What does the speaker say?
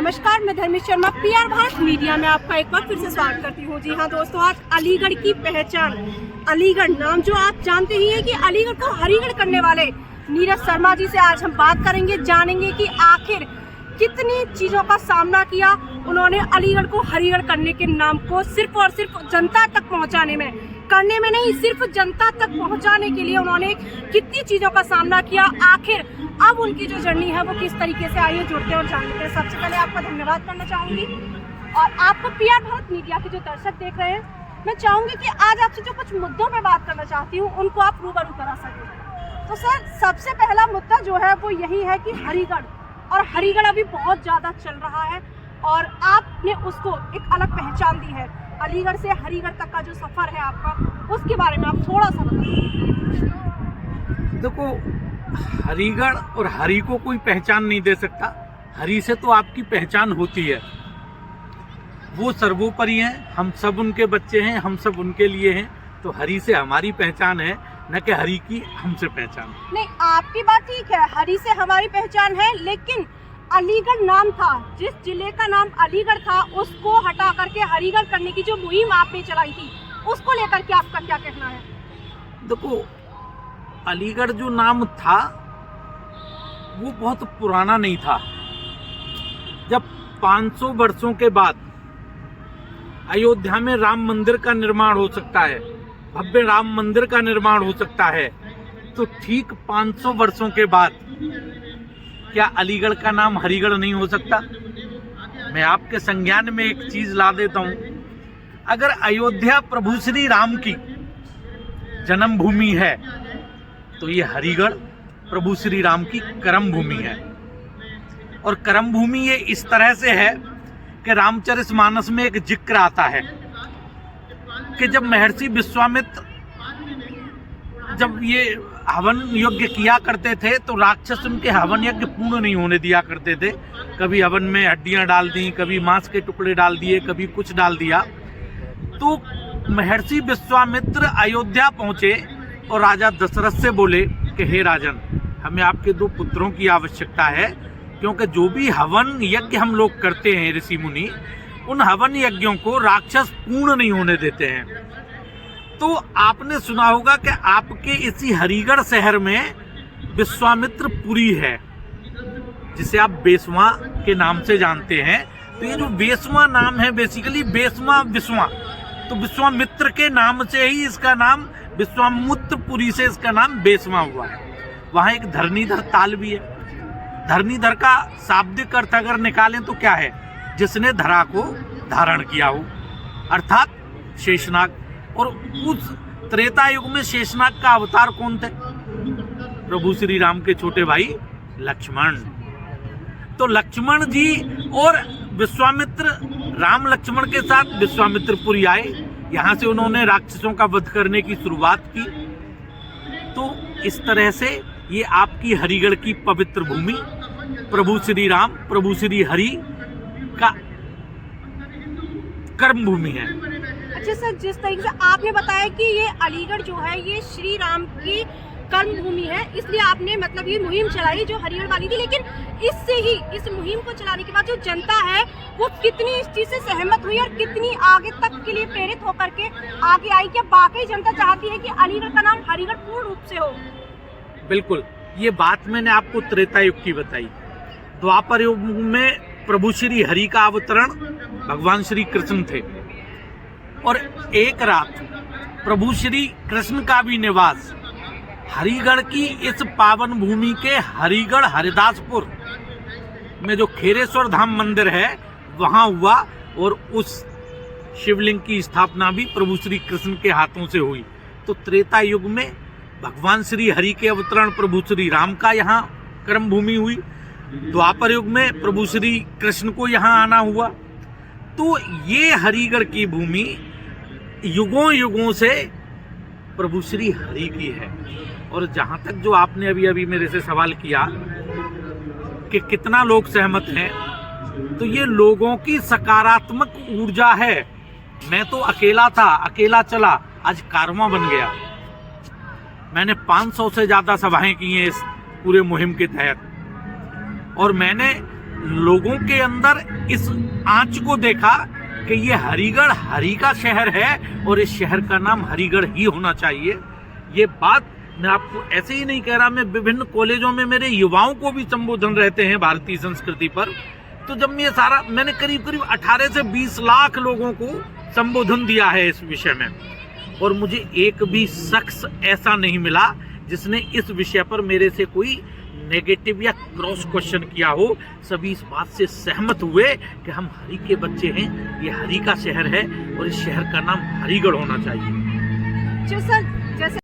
नमस्कार, मैं Dharmesh Sharma PR Bharat media में आपका एक बार फिर से स्वागत करती हूँ। जी हाँ दोस्तों, आज अलीगढ़ की पहचान, अलीगढ़ नाम जो आप जानते ही हैं कि अलीगढ़ को हरीगढ़ करने वाले नीरज शर्मा जी से आज हम बात करेंगे, जानेंगे कि आखिर कितनी चीज़ों का सामना किया उन्होंने अलीगढ़ को हरीगढ़ करने के नाम को सिर्फ और सिर्फ जनता तक पहुँचाने में, करने में नहीं, सिर्फ जनता तक पहुँचाने के लिए उन्होंने कितनी चीज़ों का सामना किया। आखिर अब उनकी जो जर्नी है वो किस तरीके से आई है, जुड़ते और जानते हैं। सबसे पहले आपका धन्यवाद करना चाहूँगी और आपको PR भारत मीडिया के जो दर्शक देख रहे हैं, मैं चाहूँगी कि आज आपसे जो कुछ मुद्दों पे बात करना चाहती हूँ उनको आप रूबरू करा सकें। तो सर, सबसे पहला मुद्दा जो है वो यही है कि हरीगढ़, और हरीगढ़ अभी बहुत ज़्यादा चल रहा है और आपने उसको एक अलग पहचान दी है। अलीगढ़ से हरीगढ़ तक का जो सफ़र है आपका, उसके बारे में आप थोड़ा सा बताइए। देखो, हरीगढ़ और हरी को कोई पहचान नहीं दे सकता। हरी से तो आपकी पहचान होती है, वो सर्वोपरि हैं, हम सब उनके बच्चे हैं, हम सब उनके लिए हैं। तो हरी से हमारी पहचान है, न कि हरी की हमसे पहचान। नहीं, आपकी बात ठीक है, हरी से हमारी पहचान है, लेकिन अलीगढ़ नाम था, जिस जिले का नाम अलीगढ़ था उसको हटा करके हरीगढ़ करने की जो मुहिम आपने चलाई थी, उसको लेकर के आपका क्या कहना है? देखो, अलीगढ़ जो नाम था वो बहुत पुराना नहीं था। जब 500 वर्षों के बाद अयोध्या में राम मंदिर का निर्माण हो सकता है, भव्य राम मंदिर का निर्माण हो सकता है, तो ठीक 500 वर्षों के बाद क्या अलीगढ़ का नाम हरीगढ़ नहीं हो सकता? मैं आपके संज्ञान में एक चीज ला देता हूं। अगर अयोध्या प्रभु श्री राम की जन्मभूमि है तो ये हरीगढ़ प्रभु श्री राम की कर्म भूमि है। और कर्म भूमि ये इस तरह से है कि रामचरितमानस में एक जिक्र आता है कि जब महर्षि विश्वामित्र जब ये हवन यज्ञ किया करते थे तो राक्षस उनके हवन यज्ञ पूर्ण नहीं होने दिया करते थे। कभी हवन में हड्डियां डाल दी, कभी मांस के टुकड़े डाल दिए, कभी कुछ डाल दिया। तो महर्षि विश्वामित्र अयोध्या पहुंचे और राजा दशरथ से बोले कि हे राजन, हमें आपके 2 पुत्रों की आवश्यकता है, क्योंकि जो भी हवन यज्ञ हम लोग करते हैं ऋषि मुनि, उन हवन यज्ञों को राक्षस पूर्ण नहीं होने देते हैं। तो आपने सुना होगा कि आपके इसी हरीगढ़ शहर में विश्वामित्रपुरी है, जिसे आप बेसवा के नाम से जानते हैं। तो ये जो बेसवा नाम है, बेसिकली बेसवा विश्वा, तो विश्वामित्र के नाम से ही इसका नाम, विश्वामित्रपुरी से इसका नाम बेसवा हुआ है। वहाँ एक धरणीधर ताल भी है। धरणीधर का शाब्दिक अर्थ अगर निकालें तो क्या है? जिसने धरा को धारण किया हो, अर्थात शेषनाग। और उस त्रेता युग में शेषनाग का अवतार कौन थे? प्रभु श्री राम के छोटे भाई लक्ष्मण। तो लक्ष्मण जी और विश्वामित्र, राम लक्ष्मण के साथ विश्वामित्रपुरी आए। यहाँ से उन्होंने राक्षसों का वध करने की शुरुआत की। तो इस तरह से ये आपकी हरीगढ़ की पवित्र भूमि प्रभु श्री राम, प्रभु श्री हरि का कर्म भूमि है। अच्छा सर, जिस तरीके से आपने बताया कि ये अलीगढ़ जो है ये श्री राम की कर्म भूमि है, इसलिए आपने मतलब ये मुहिम चलाई जो हरीगढ़ वाली थी, लेकिन इससे ही, इस मुहिम को चलाने के बाद जो जनता है वो कितनी इस चीज से सहमत हुई और कितनी आगे तक के लिए प्रेरित होकर के आगे आई? क्या वाकई जनता चाहती है कि अलीगढ़ का नाम हरीगढ़ पूर्ण रूप से हो? बिल्कुल, ये बात मैंने आपको त्रेता युग की बताई। द्वापर युग में प्रभु श्री हरि का अवतरण भगवान श्री कृष्ण थे, और एक रात प्रभु श्री कृष्ण का भी निवास हरीगढ़ की इस पावन भूमि के हरीगढ़ हरिदासपुर में जो खेरेश्वर धाम मंदिर है वहां हुआ, और उस शिवलिंग की स्थापना भी प्रभु श्री कृष्ण के हाथों से हुई। तो त्रेता युग में भगवान श्री हरि के अवतरण प्रभु श्री राम का यहाँ कर्म भूमि हुई। द्वापर युग में प्रभु श्री कृष्ण को यहाँ आना हुआ। तो ये हरीगढ़ की भूमि युगों युगों से प्रभु श्री हरि की है। और जहाँ तक जो आपने अभी अभी मेरे से सवाल किया कि कितना लोग सहमत हैं, तो ये लोगों की सकारात्मक ऊर्जा है। मैं तो अकेला था, अकेला चला, आज कारवां बन गया। मैंने 500 से ज़्यादा सभाएं की हैं इस पूरे मुहिम के तहत, और मैंने लोगों के अंदर इस आंच को देखा कि ये हरिगढ़ हरि का शहर है और इस शहर का नाम हरिगढ़ ही होना चाहिए। ये बात मैं आपको ऐसे ही नहीं कह रहा, मैं विभिन्न कॉलेजों में मेरे युवाओं को भी संबोधन रहते हैं भारतीय संस्कृति पर। तो जब ये सारा मैंने करीब करीब 18 से 20 लाख लोगों को संबोधन दिया है इस विषय में, और मुझे एक भी शख्स ऐसा नहीं मिला जिसने इस विषय पर मेरे से कोई नेगेटिव या क्रॉस क्वेश्चन किया हो। सभी इस बात से सहमत हुए कि हम हरि के बच्चे हैं, ये हरि का शहर है और इस शहर का नाम हरिगढ़ होना चाहिए। जी सर, जैसे